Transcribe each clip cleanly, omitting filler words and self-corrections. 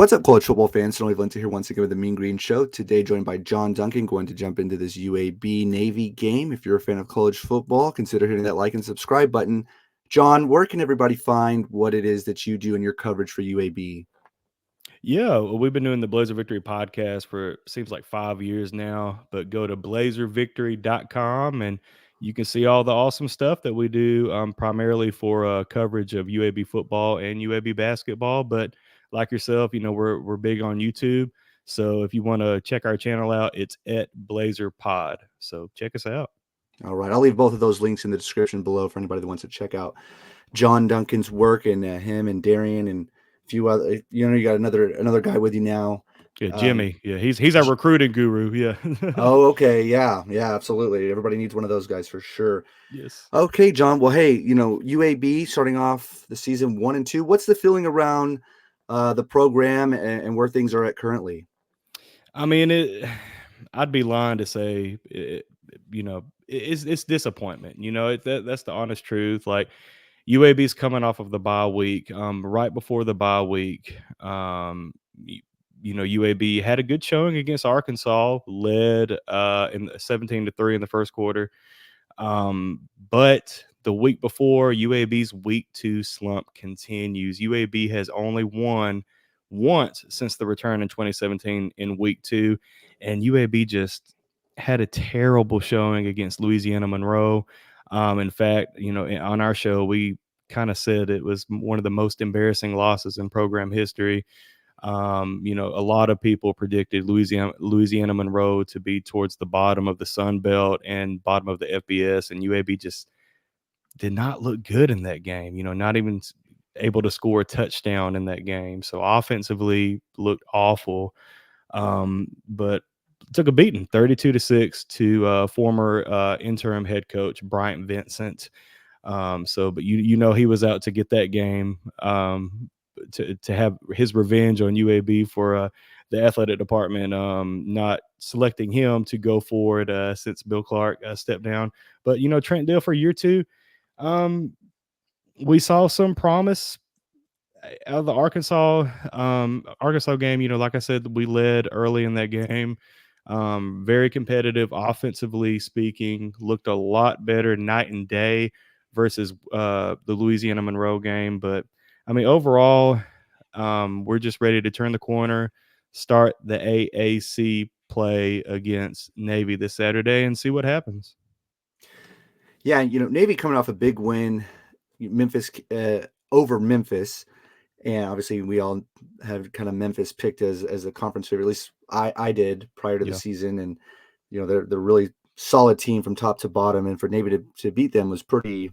What's up, college football fans? Stanley Valente here once again with the Mean Green Show. Today, joined by John Duncan, going to jump into this UAB Navy game. If you're a fan of college football, consider hitting that like and subscribe button. John, where can everybody find what it is that you do in your coverage for UAB? Yeah, well, we've been doing the Blazer Victory podcast for seems like 5 years now, but go to blazervictory.com and you can see all the awesome stuff that we do, primarily for coverage of UAB football and UAB basketball. But like yourself, we're big on YouTube. So if you want to check our channel out, it's at Blazer Pod. So check us out. All right, I'll leave both of those links in the description below for anybody that wants to check out John Duncan's work and him and Darian and a few other. You got another guy with you now. Yeah, Um, Jimmy. Yeah, he's our recruiting guru. Yeah. oh, okay, yeah, absolutely. Everybody needs one of those guys for sure. Yes. Okay, John. Well, hey, UAB starting off the season 1 and 2. What's the feeling around the program and where things are at currently? I mean, I'd be lying to say, it's disappointment. That's the honest truth. Like UAB's coming off of the bye week. Right before the bye week, UAB had a good showing against Arkansas, led in 17-3 in the first quarter. But the week before, UAB's week 2 slump continues. UAB has only won once since the return in 2017 in week 2, and UAB just had a terrible showing against Louisiana Monroe. In fact, on our show, we kind of said it was one of the most embarrassing losses in program history. A lot of people predicted Louisiana Monroe to be towards the bottom of the Sun Belt and bottom of the FBS, and UAB just did not look good in that game. Not even able to score a touchdown in that game. So offensively looked awful, but took a beating, 32-6 to former interim head coach Bryant Vincent. But he was out to get that game, to have his revenge on UAB for the athletic department not selecting him to go forward since Bill Clark stepped down. But Trent Dilfer year 2, um, we saw some promise out of the Arkansas game. Like I said, we led early in that game. Very competitive, offensively speaking, looked a lot better night and day versus the Louisiana Monroe game. But I mean, overall, we're just ready to turn the corner, start the AAC play against Navy this Saturday, and see what happens. Yeah, Navy coming off a big win, Memphis over Memphis, and obviously we all have kind of Memphis picked as a conference favorite. At least I did prior to the Yeah. season, and they're really solid team from top to bottom, and for Navy to beat them was pretty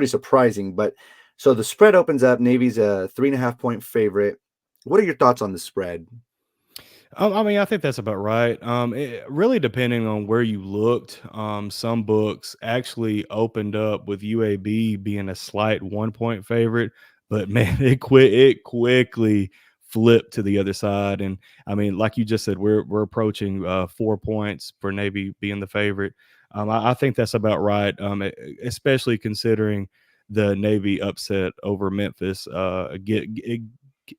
surprising. But so the spread opens up. Navy's a 3.5 point favorite. What are your thoughts on the spread? I mean, I think that's about right. Really depending on where you looked. Some books actually opened up with UAB being a slight 1 point favorite, but man, it quickly flipped to the other side. And I mean, like you just said, we're approaching 4 points for Navy being the favorite. I think that's about right. Especially considering the Navy upset over Memphis.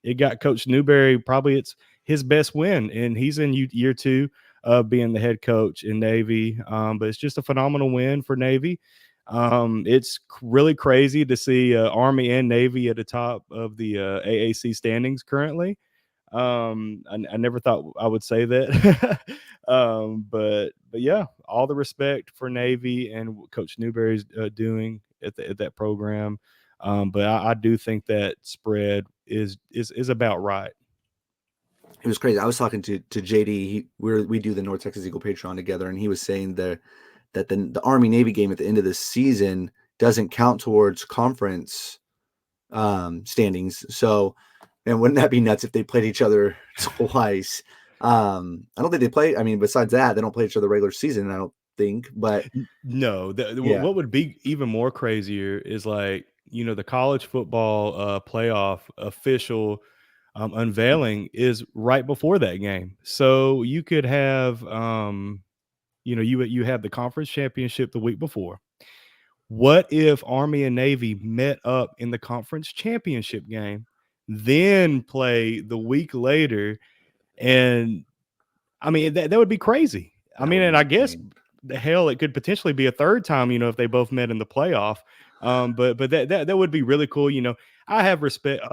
It got Coach Newberry, probably it's his best win, and he's in year 2 of being the head coach in Navy. But it's just a phenomenal win for Navy. It's really crazy to see Army and Navy at the top of the AAC standings currently. I never thought I would say that. But yeah, all the respect for Navy and what Coach Newberry's doing at that program. But I do think that spread is about right. It was crazy. I was talking to JD. We do the North Texas Eagle Patreon together, and he was saying that the Army Navy game at the end of the season doesn't count towards conference standings. So, and wouldn't that be nuts if they played each other twice? I don't think they play. I mean, besides that, they don't play each other regular season. I don't think. But No, yeah, what would be even more crazier is like the college football playoff official unveiling is right before that game, so you could have you have the conference championship the week before. What if Army and Navy met up in the conference championship game? then play the week later. And I mean, that would be crazy. I That mean, would and be I guess insane. the hell, it could potentially be a third time, if they both met in the playoff. But that would be really cool. I have respect.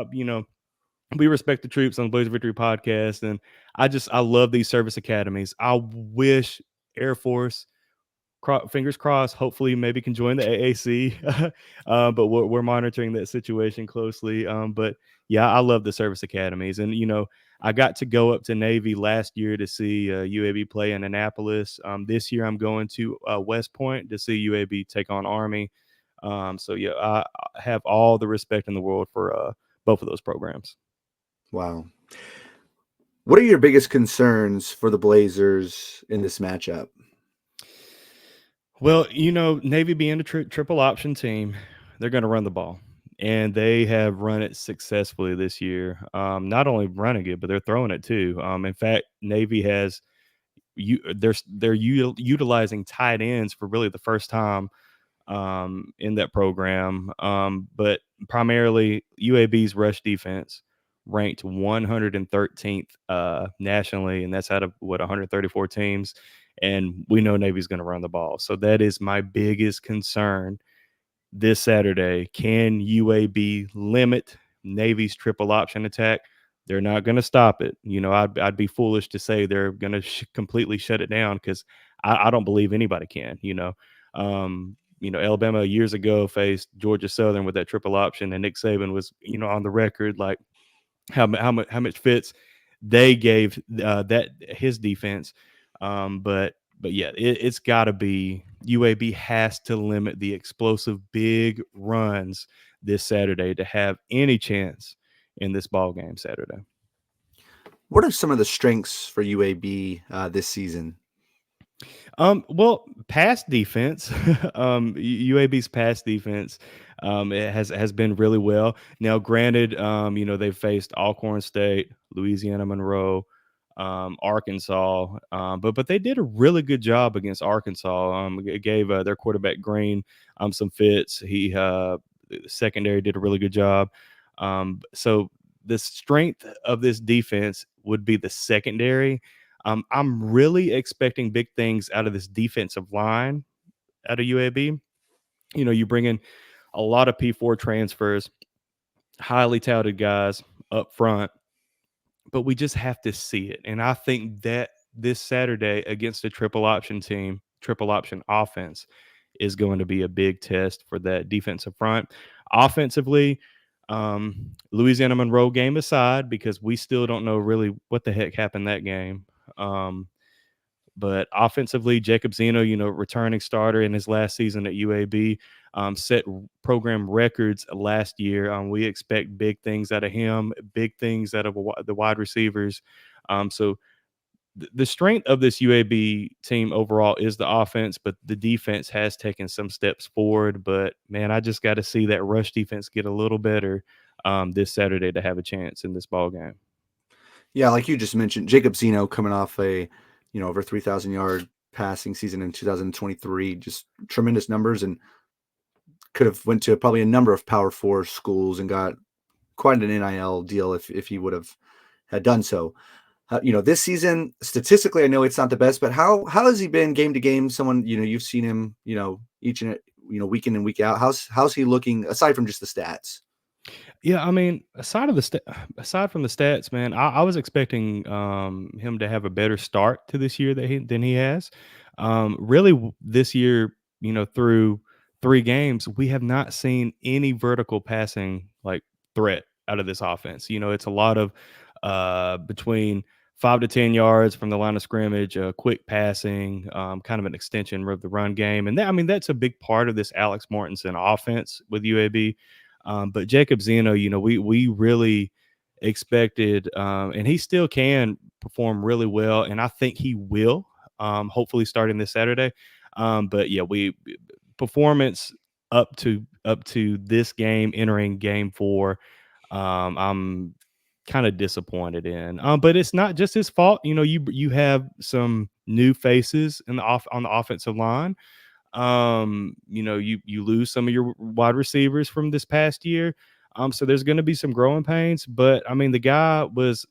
We respect the troops on the Blaze of Victory podcast, and I love these service academies. I wish Air Force, fingers crossed, hopefully maybe can join the AAC. But we're monitoring that situation closely. But yeah, I love the service academies, and I got to go up to Navy last year to see UAB play in Annapolis. This year I'm going to West Point to see UAB take on Army. So yeah, I have all the respect in the world for both of those programs. Wow. What are your biggest concerns for the Blazers in this matchup? Well, Navy being a triple option team, they're going to run the ball, and they have run it successfully this year. Not only running it, but they're throwing it too. In fact, Navy has utilizing tight ends for really the first time in that program. But primarily, UAB's rush defense ranked 113th nationally, and that's out of 134 teams. And we know Navy's going to run the ball, so that is my biggest concern this Saturday. Can UAB limit Navy's triple option attack? They're not going to stop it. I'd be foolish to say they're going to completely shut it down, because I don't believe anybody can. Alabama years ago faced Georgia Southern with that triple option, and Nick Saban was, on the record, like how much fits they gave that his defense. But yeah, it's got to be UAB has to limit the explosive big runs this Saturday to have any chance in this ball game Saturday. What are some of the strengths for UAB this season? Well, pass defense, UAB's pass defense, it has been really well. Now, granted, they've faced Alcorn State, Louisiana Monroe, Arkansas, but they did a really good job against Arkansas. It gave their quarterback Green some fits. Secondary did a really good job. So the strength of this defense would be the secondary. I'm really expecting big things out of this defensive line out of UAB. You bring in a lot of P4 transfers, highly touted guys up front, but we just have to see it. And I think that this Saturday against a triple option team, triple option offense, is going to be a big test for that defensive front. Offensively, Louisiana Monroe game aside, because we still don't know really what the heck happened that game. But offensively, Jacob Zeno, returning starter in his last season at UAB, set program records last year. We expect big things out of him, big things out of the wide receivers. So the strength of this UAB team overall is the offense, but the defense has taken some steps forward. But man, I just got to see that rush defense get a little better this Saturday to have a chance in this ball game. Yeah, like you just mentioned, Jacob Zeno coming off a over 3,000-yard passing season in 2023, just tremendous numbers, and could have went to probably a number of Power Four schools and got quite an NIL deal if he would have had done so. This season, statistically, I know it's not the best, but how has he been game to game? Someone, you've seen him, each and week in and week out. How's he looking aside from just the stats? Yeah, I mean, aside from the stats, man, I was expecting him to have a better start to this year than he has. Really, this year, through 3 games, we have not seen any vertical passing like threat out of this offense. It's a lot of between 5 to 10 yards from the line of scrimmage, quick passing, kind of an extension of the run game, and that's a big part of this Alex Mortensen offense with UAB. But Jacob Zeno, we really expected, and he still can perform really well, and I think he will. Hopefully, starting this Saturday. But yeah, we performance up to this game, entering game 4. I'm kind of disappointed in. But it's not just his fault. You have some new faces on the offensive line. You lose some of your wide receivers from this past year. So there's going to be some growing pains, but I mean, the guy was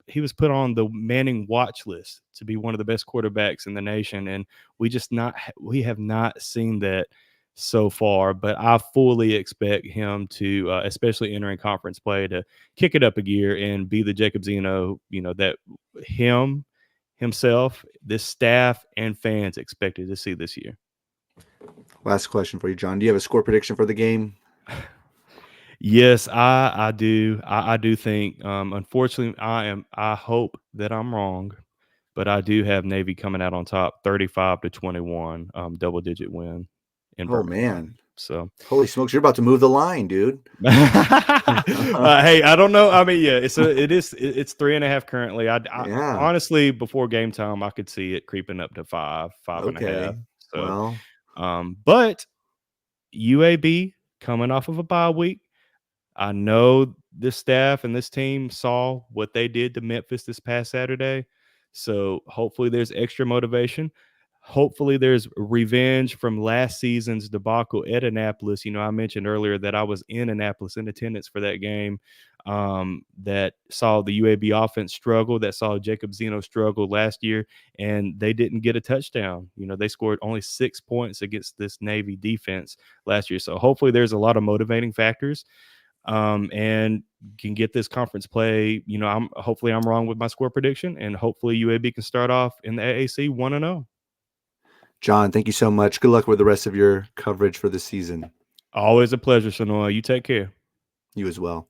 he was put on the Manning watch list to be one of the best quarterbacks in the nation, and we have not seen that so far. But I fully expect him to, especially entering conference play, to kick it up a gear and be the Jacob Zeno, that himself, this staff, and fans expected to see this year. Last question for you, John. Do you have a score prediction for the game? Yes, I do. I do think. Unfortunately, I hope that I'm wrong, but I do have Navy coming out on top, 35-21, double digit win in Oh Birmingham. man, So, holy smokes, you're about to move the line, dude. hey, I don't know. I mean, yeah, it's 3.5 currently. I Yeah. honestly, before game time, I could see it creeping up to 5.5. Okay. So, Well, but UAB coming off of a bye week. I know this staff and this team saw what they did to Memphis this past Saturday. So hopefully there's extra motivation. Hopefully there's revenge from last season's debacle at Annapolis. I mentioned earlier that I was in Annapolis in attendance for that game, that saw the UAB offense struggle, that saw Jacob Zeno struggle last year, and they didn't get a touchdown. They scored only 6 points against this Navy defense last year. So hopefully there's a lot of motivating factors, and can get this conference play. Hopefully I'm wrong with my score prediction, and hopefully UAB can start off in the AAC 1-0. John, thank you so much. Good luck with the rest of your coverage for the season. Always a pleasure, Sonoa. You take care. You as well.